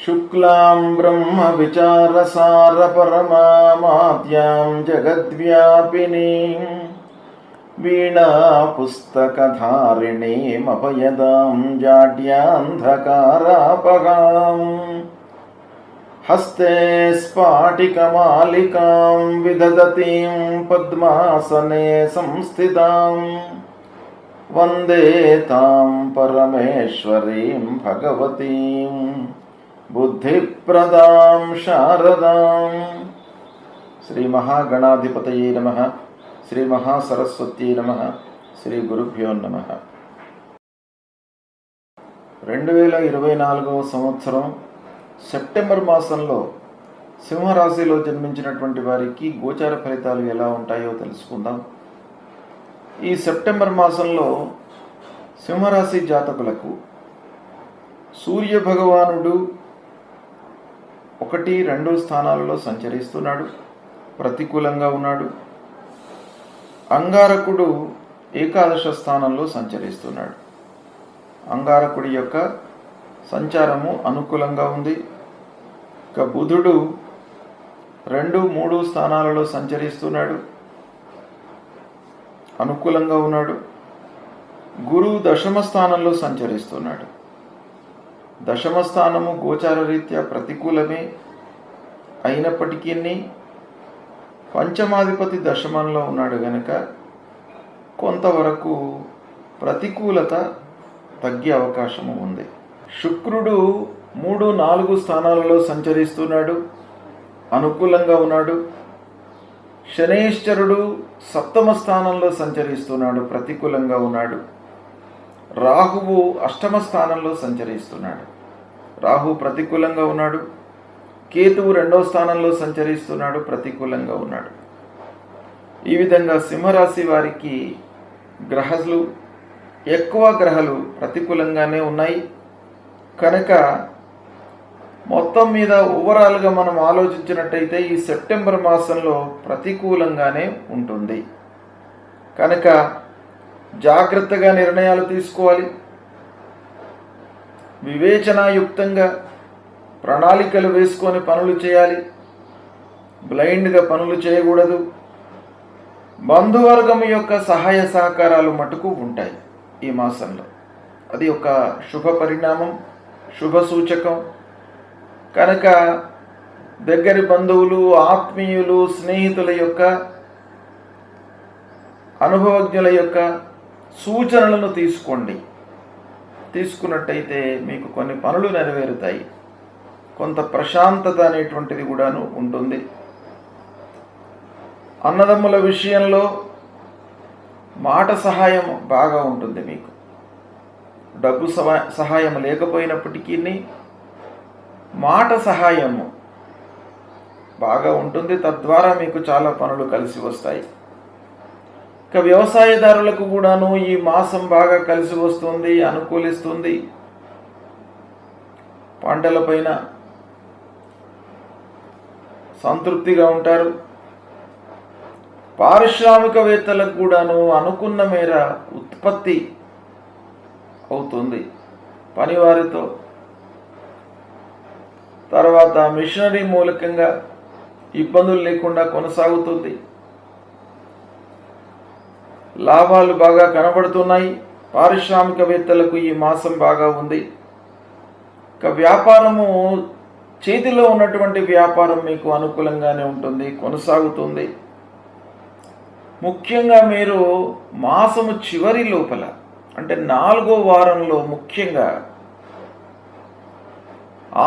शुक्लां ब्रह्मविचारसारपरमामाद्यां जगद्व्यापिनीं वीणापुस्तकधारिणीमपयदां जाड्यान्धकारापगाम् हस्ते स्फाटिकमालिकां विदधतीं पद्मासने संस्थितां वन्दे तां परमेश्वरीं भगवतीं बुद्धिप्रदां शारदां। श्री महागणाधिपतये नमः। श्री महासरस्वत्यै नमः। श्री गुरुभ्यो नमः। 2024వ సంవత్సరం సెప్టెంబర్ మాసంలో సింహరాశిలో జన్మించినటువంటి వారికి గోచార ఫలితాలు ఎలా ఉంటాయో తెలుసుకుందాం. ఈ సెప్టెంబర్ మాసంలో సింహరాశి జాతకులకు సూర్య భగవానుడు 1, 2 స్థానాలలో సంచరిస్తున్నాడు, ప్రతికూలంగా ఉన్నాడు. అంగారకుడు ఏకాదశ స్థానంలో సంచరిస్తున్నాడు. అంగారకుడి యొక్క సంచారము అనుకూలంగా ఉంది. ఇక బుధుడు 2, 3 స్థానాలలో సంచరిస్తున్నాడు, అనుకూలంగా ఉన్నాడు. గురువు దశమ స్థానంలో సంచరిస్తున్నాడు. దశమ స్థానము గోచార రీత్యా ప్రతికూలమే అయినప్పటికీ పంచమాధిపతి దశమంలో ఉన్నాడు గనక కొంతవరకు ప్రతికూలత తగ్గే అవకాశము ఉంది. శుక్రుడు 3, 4 స్థానాలలో సంచరిస్తున్నాడు, అనుకూలంగా ఉన్నాడు. శనైశ్చరుడు సప్తమ స్థానంలో సంచరిస్తున్నాడు, ప్రతికూలంగా ఉన్నాడు. రాహువు అష్టమ స్థానంలో సంచరిస్తున్నాడు, రాహు ప్రతికూలంగా ఉన్నాడు. కేతువు 2వ స్థానంలో సంచరిస్తున్నాడు, ప్రతికూలంగా ఉన్నాడు. ఈ విధంగా సింహరాశి వారికి ఎక్కువ గ్రహాలు ప్రతికూలంగానే ఉన్నాయి కనుక మొత్తం మీద ఓవరాల్గా మనం ఆలోచించినట్టయితే ఈ సెప్టెంబర్ మాసంలో ప్రతికూలంగానే ఉంటుంది కనుక జాగ్రత్తగా నిర్ణయాలు తీసుకోవాలి. వివేచనాయుక్తంగా ప్రణాళికలు వేసుకొని పనులు చేయాలి. బ్లైండ్గా పనులు చేయకూడదు. బంధువర్గం యొక్క సహాయ సహకారాలు మటుకు ఉంటాయి ఈ మాసంలో. అది ఒక శుభ పరిణామం, శుభ సూచకం కనుక దగ్గరి బంధువులు, ఆత్మీయులు, స్నేహితుల యొక్క, అనుభవజ్ఞుల యొక్క సూచనలను తీసుకోండి. తీసుకున్నట్టయితే మీకు కొన్ని పనులు నెరవేరుతాయి. కొంత ప్రశాంతత అనేటువంటిది కూడాను ఉంటుంది. అన్నదమ్ముల విషయంలో మాట సహాయం బాగా ఉంటుంది. మీకు డబ్బు సహాయం లేకపోయినప్పటికీ మాట సహాయము బాగా ఉంటుంది. తద్వారా మీకు చాలా పనులు కలిసి వస్తాయి. ఇక వ్యవసాయదారులకు కూడాను ఈ మాసం బాగా కలిసి వస్తుంది, అనుకూలిస్తుంది. పంటలపైన సంతృప్తిగా ఉంటారు. పారిశ్రామికవేత్తలకు కూడాను అనుకున్న మేర ఉత్పత్తి అవుతుంది పనివారితో. తర్వాత మిషనరీ మూలకంగా ఇబ్బందులు లేకుండా కొనసాగుతుంది. లాభాలు బాగా కనబడుతున్నాయి. పారిశ్రామికవేత్తలకు ఈ మాసం బాగా ఉంది. ఇక వ్యాపారము, చేతిలో ఉన్నటువంటి వ్యాపారం మీకు అనుకూలంగానే ఉంటుంది, కొనసాగుతుంది. ముఖ్యంగా మీరు మాసము చివరి లోపల అంటే 4వ వారంలో ముఖ్యంగా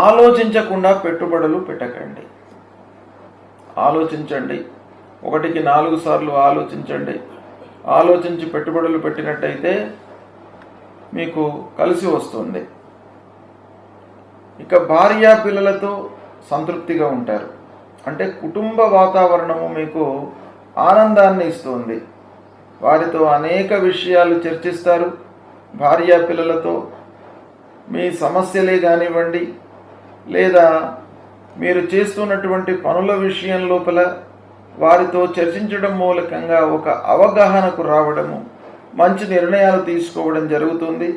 ఆలోచించకుండా పెట్టుబడులు పెట్టకండి. ఆలోచించండి. 1కి 4 సార్లు ఆలోచించండి. ఆలోచించి పెట్టుబడులు పెట్టినట్టయితే మీకు కలిసి వస్తుంది. ఇక భార్యా పిల్లలతో సంతృప్తిగా ఉంటారు. అంటే కుటుంబ వాతావరణము మీకు ఆనందాన్ని ఇస్తుంది. వారితో అనేక విషయాలు చర్చిస్తారు. భార్యా పిల్లలతో మీ సమస్యలే కానివ్వండి, లేదా మీరు చేస్తున్నటువంటి పనుల విషయం లోపల వారితో చర్చించడం మూలకంగా ఒక అవగాహనకు రావడము, మంచి నిర్ణయాలు తీసుకోవడం జరుగుతుంది.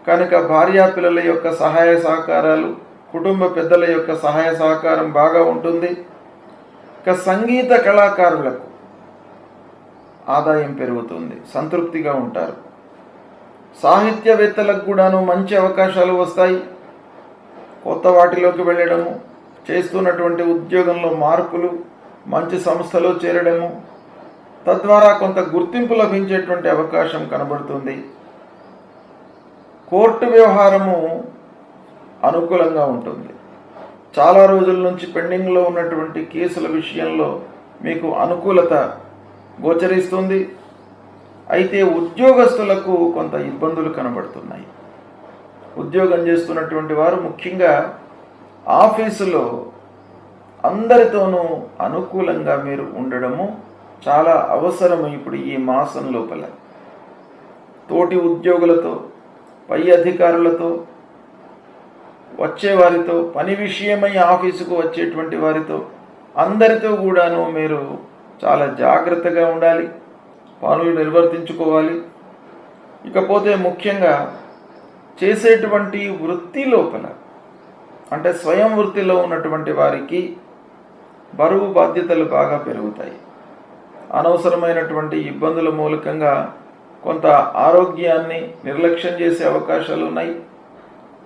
కనుక భార్యాపిల్లల యొక్క సహాయ సహకారాలు, కుటుంబ పెద్దల యొక్క సహాయ సహకారం బాగా ఉంటుంది. ఇక సంగీత కళాకారులకు ఆదాయం పెరుగుతుంది, సంతృప్తిగా ఉంటారు. సాహిత్యవేత్తలకు కూడాను మంచి అవకాశాలు వస్తాయి. కొత్త వాటిలోకి వెళ్ళడము, చేస్తున్నటువంటి ఉద్యోగంలో మార్పులు, మంచి సంస్థలో చేరడము, తద్వారా కొంత గుర్తింపు లభించేటువంటి అవకాశం కనబడుతుంది. కోర్టు వ్యవహారము అనుకూలంగా ఉంటుంది. చాలా రోజుల నుంచి పెండింగ్లో ఉన్నటువంటి కేసుల విషయంలో మీకు అనుకూలత గోచరిస్తుంది. అయితే ఉద్యోగస్తులకు కొంత ఇబ్బందులు కనబడుతున్నాయి. ఉద్యోగం చేస్తున్నటువంటి వారు ముఖ్యంగా ఆఫీసులో అందరితోనూ అనుకూలంగా మీరు ఉండడము చాలా అవసరము. ఇప్పుడు ఈ మాసం లోపల తోటి ఉద్యోగులతో, పై అధికారులతో, వచ్చేవారితో, పని విషయమై ఆఫీసుకు వచ్చేటువంటి వారితో, అందరితో కూడాను మీరు చాలా జాగ్రత్తగా ఉండాలి, పనులు నిర్వర్తించుకోవాలి. ఇకపోతే ముఖ్యంగా చేసేటువంటి వృత్తి లోపల, అంటే స్వయం వృత్తిలో ఉన్నటువంటి వారికి బరువు బాధ్యతలు బాగా పెరుగుతాయి. అనవసరమైనటువంటి ఇబ్బందుల మూలకంగా కొంత ఆరోగ్యాన్ని నిర్లక్ష్యం చేసే అవకాశాలు ఉన్నాయి.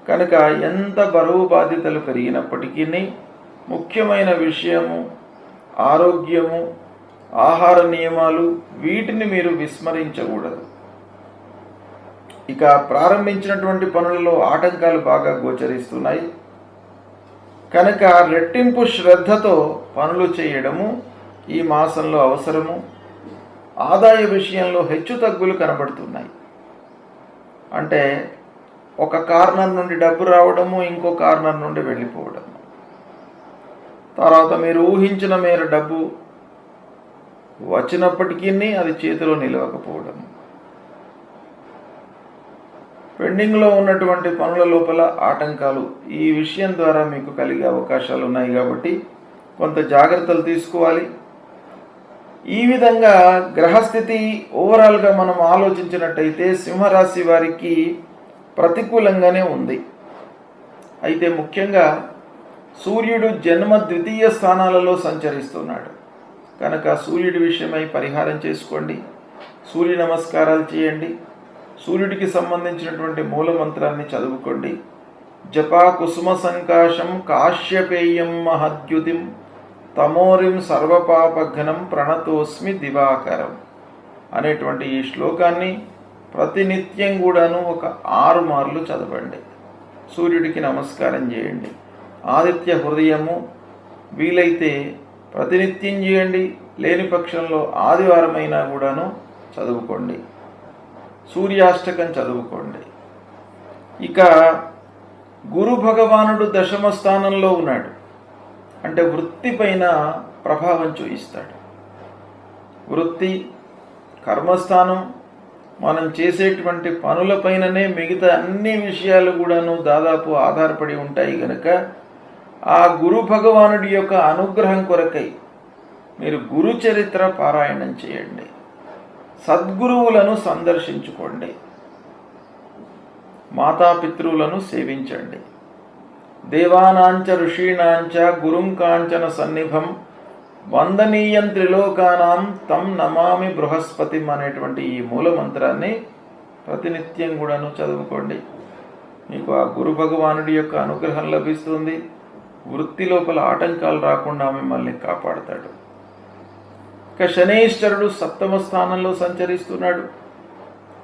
కనుక ఎంత బరువు బాధ్యతలు పెరిగినప్పటికీ ముఖ్యమైన విషయము ఆరోగ్యము, ఆహార నియమాలు, వీటిని మీరు విస్మరించకూడదు. ఇక ప్రారంభించినటువంటి పనులలో ఆటంకాలు బాగా గోచరిస్తున్నాయి. కనుక రెట్టింపు శ్రద్ధతో పనులు చేయడము ఈ మాసంలో అవసరము. ఆదాయ విషయంలో హెచ్చు తగ్గులు కనబడుతున్నాయి. అంటే ఒక కార్నర్ నుండి డబ్బు రావడము, ఇంకో కార్నర్ నుండి వెళ్ళిపోవడము, తర్వాత మీరు ఊహించిన మేర డబ్బు వచ్చినప్పటికీ అది చేతిలో నిలవకపోవడము, పెండింగ్లో ఉన్నటువంటి పనుల లోపల ఆటంకాలు, ఈ విషయం ద్వారా మీకు కలిగే అవకాశాలు ఉన్నాయి. కాబట్టి కొంత జాగ్రత్తలు తీసుకోవాలి. ఈ విధంగా గ్రహస్థితి ఓవరాల్గా మనం ఆలోచించినట్టయితే సింహరాశి వారికి ప్రతికూలంగానే ఉంది. అయితే ముఖ్యంగా సూర్యుడు జన్మ ద్వితీయ స్థానాలలో సంచరిస్తున్నాడు. కనుక సూర్యుడి విషయమై పరిహారం చేసుకోండి, సూర్య నమస్కారాలు చేయండి, సూర్యుడికి సంబంధించినటువంటి మూలమంత్రాన్ని చదువుకోండి. జపా కుసుమ సంకాశం కాశ్యపేయం మహద్యుతిం తమోరిం సర్వపాపఘ్నం ప్రణతోస్మి దివాకరం అనేటువంటి ఈ శ్లోకాన్ని ప్రతినిత్యం కూడాను ఒక 6 మార్లు చదవండి. సూర్యుడికి నమస్కారం చేయండి. ఆదిత్య హృదయము వీలైతే ప్రతినిత్యం చేయండి, లేని పక్షంలో ఆదివారమైనా కూడాను చదువుకోండి. సూర్యాష్టకం చదువుకోండి. ఇక గురు భగవానుడు దశమ స్థానంలో ఉన్నాడు. అంటే వృత్తి పైన ప్రభావం చూపిస్తాడు. వృత్తి, కర్మస్థానం, మనం చేసేటువంటి పనులపైననే మిగతా అన్ని విషయాలు కూడాను దాదాపు ఆధారపడి ఉంటాయి. కనుక ఆ గురు భగవానుడి యొక్క అనుగ్రహం కొరకై మీరు గురు చరిత్ర పారాయణం చేయండి, సద్గురువులను సందర్శించుకోండి, మాతాపితృలను సేవించండి. దేవానాంచ ఋషీణాంచ గురుం కాంచన సన్నిభం వందనీయం త్రిలోకానాం తం నమామి బృహస్పతిం అనేటువంటి ఈ మూలమంత్రాన్ని ప్రతినిత్యం కూడాను చదువుకోండి. మీకు ఆ గురు భగవానుడి యొక్క అనుగ్రహం లభిస్తుంది. వృత్తి లోపల ఆటంకాలు రాకుండా మిమ్మల్ని కాపాడుతాడు. ఇక శనైశ్వరుడు సప్తమ స్థానంలో సంచరిస్తున్నాడు.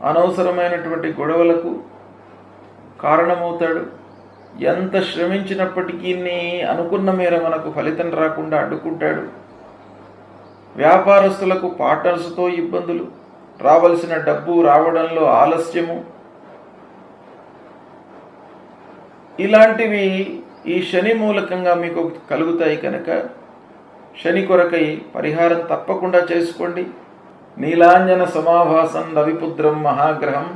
అనవసరమైనటువంటి గొడవలకు కారణమవుతాడు. ఎంత శ్రమించినప్పటికీ అనుకున్న మేర మనకు ఫలితం రాకుండా అడ్డుకుంటాడు. వ్యాపారస్తులకు పార్ట్నర్స్తో ఇబ్బందులు, రావలసిన డబ్బు రావడంలో ఆలస్యము, ఇలాంటివి ఈ శని మూలకంగా మీకు కలుగుతాయి. కనుక శని కొరకై పరిహారం తప్పకుండా చేసుకోండి. నీలాంజన సమాభాసం రవిపుత్రం మహాగ్రహం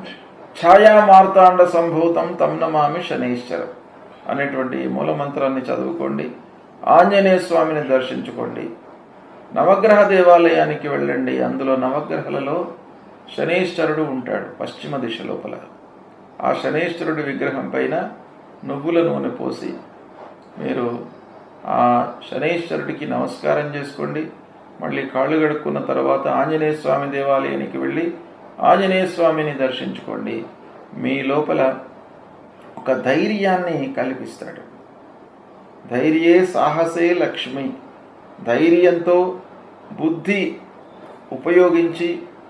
ఛాయా మార్తాండ సంభూతం తం నమామి శనైశ్వరం అనేటువంటి మూలమంత్రాన్ని చదువుకోండి. ఆంజనేయ స్వామిని దర్శించుకోండి. నవగ్రహ దేవాలయానికి వెళ్ళండి. అందులో నవగ్రహాలలో శనైశ్వరుడు ఉంటాడు పశ్చిమ దిశ లోపల. ఆ శనైశ్వరుడి విగ్రహం పైన నువ్వుల నూనె పోసి మీరు ఆ శనైశ్వరుడికి నమస్కారం చేసుకోండి. మళ్ళీ కాళ్ళు కడుక్కున్న తర్వాత ఆంజనేయ స్వామి దేవాలయానికి వెళ్ళి ఆంజనేయ స్వామిని దర్శించుకోండి. మీ లోపల ఒక ధైర్యాన్ని కల్పిస్తాడు. ధైర్యే సాహసే లక్ష్మి. ధైర్యంతో బుద్ధి ఉపయోగించి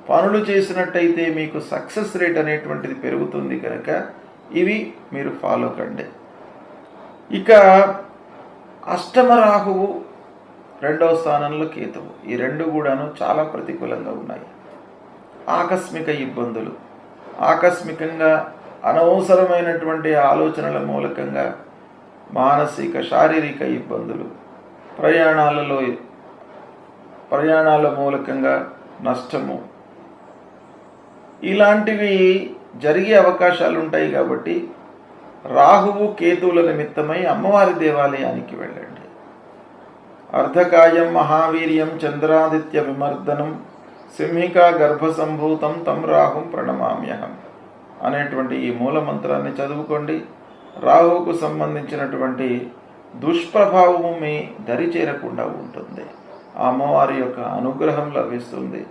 పనులు చేసినట్టయితే మీకు సక్సెస్ రేట్ అనేటువంటిది పెరుగుతుంది. కనుక ఇవి మీరు ఫాలో కండి. ఇక అష్టమ రాహువు, 2వ స్థానంలో కేతువు, ఈ రెండు కూడాను చాలా ప్రతికూలంగా ఉన్నాయి. ఆకస్మిక ఇబ్బందులు, ఆకస్మికంగా అనవసరమైనటువంటి ఆలోచనల మూలకంగా మానసిక శారీరక ఇబ్బందులు, ప్రయాణాల మూలకంగా నష్టము, ఇలాంటివి జరిగే అవకాశాలు ఉంటాయి. కాబట్టి రాహువు కేతువుల నిమిత్తమై అమ్మవారి దేవాలయానికి వెళ్ళండి. అర్ధకాయం మహావీర్యం చంద్రాదిత్య విమర్దనం సింహికా గర్భసంభూతం తం రాహుం ప్రణమామ్యహం అనేటువంటి ఈ మూలమంత్రాన్ని చదువుకోండి. రాహువుకు సంబంధించినటువంటి దుష్ప్రభావము మీ దరి చేరకుండా ఉంటుంది. ఆ అమ్మవారి యొక్క అనుగ్రహం లభిస్తుంది.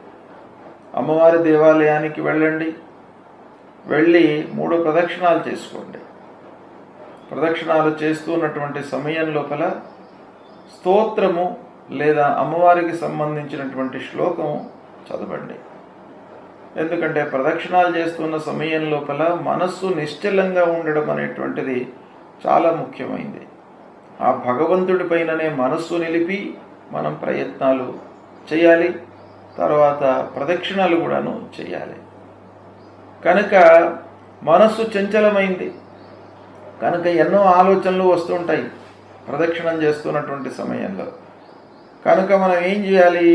అమ్మవారి దేవాలయానికి వెళ్ళండి. వెళ్ళి 3 ప్రదక్షిణాలు చేసుకోండి. ప్రదక్షిణాలు చేస్తున్నటువంటి సమయం లోపల స్తోత్రము లేదా అమ్మవారికి సంబంధించినటువంటి శ్లోకము చదవండి. ఎందుకంటే ప్రదక్షిణాలు చేస్తున్న సమయం లోపల మనస్సు నిశ్చలంగా ఉండడం అనేటువంటిది చాలా ముఖ్యమైనది. ఆ భగవంతుడి పైననే మనస్సు నిలిపి మనం ప్రయత్నాలు చేయాలి. తర్వాత ప్రదక్షిణాలు కూడాను చేయాలి. కనుక మనస్సు చంచలమైంది కనుక ఎన్నో ఆలోచనలు వస్తుంటాయి ప్రదక్షిణం చేస్తున్నటువంటి సమయంలో. కనుక మనం ఏం చేయాలి?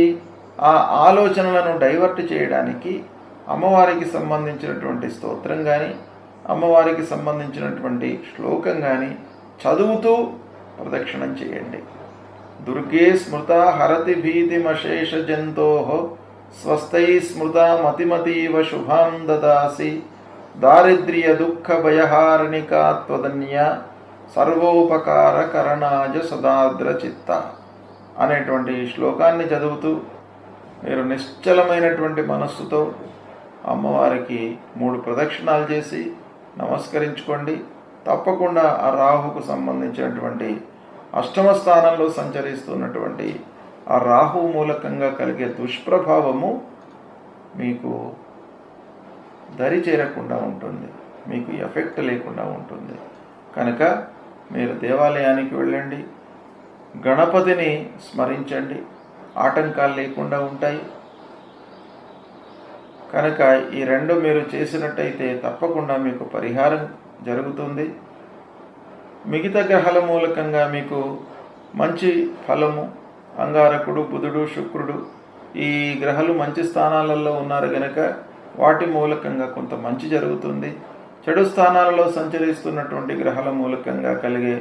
ఆ ఆలోచనలను డైవర్ట్ చేయడానికి అమ్మవారికి సంబంధించినటువంటి స్తోత్రం కానీ అమ్మవారికి సంబంధించినటువంటి శ్లోకం కానీ చదువుతూ ప్రదక్షిణం చేయండి. దుర్గే స్మృత హరతి భీతిమశేష జంతో స్వస్థై స్మృత మతిమతీవ శుభాం దదాసి దారిద్ర్య దుఃఖ భయహారిణికా త్వదన్య సర్వోపకార కరణాజ సదాద్ర చిత్త అనేటువంటి శ్లోకాన్ని చదువుతూ మీరు నిశ్చలమైనటువంటి మనస్సుతో అమ్మవారికి 3 ప్రదక్షిణాలు చేసి నమస్కరించుకోండి. తప్పకుండా ఆ రాహుకు సంబంధించినటువంటి అష్టమ స్థానంలో సంచరిస్తున్నటువంటి ఆ రాహు మూలకంగా కలిగే దుష్ప్రభావము మీకు దరి చేరకుండా ఉంటుంది, మీకు ఎఫెక్ట్ లేకుండా ఉంటుంది. కనుక మీరు దేవాలయానికి వెళ్ళండి, గణపతిని స్మరించండి, ఆటంకాలు లేకుండా ఉంటాయి. కనుక ఈ 2 మీరు చేసినట్టయితే తప్పకుండా మీకు పరిహారం జరుగుతుంది. మిగతా గ్రహాల మూలకంగా మీకు మంచి ఫలము, అంగారకుడు, బుధుడు, శుక్రుడు ఈ గ్రహాలు మంచి స్థానాలలో ఉన్నారు కనుక వాటి మూలకంగా కొంత మంచి జరుగుతుంది. చెడు స్థానాలలో సంచరిస్తున్నటువంటి గ్రహాల మూలకంగా కలిగే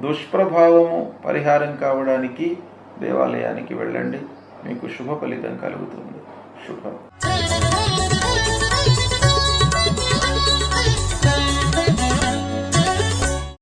దుష్ప్రభావము పరిహారం కావడానికి దేవాలయానికి వెళ్ళండి. మీకు శుభ ఫలితం కలుగుతుంది. శుభం.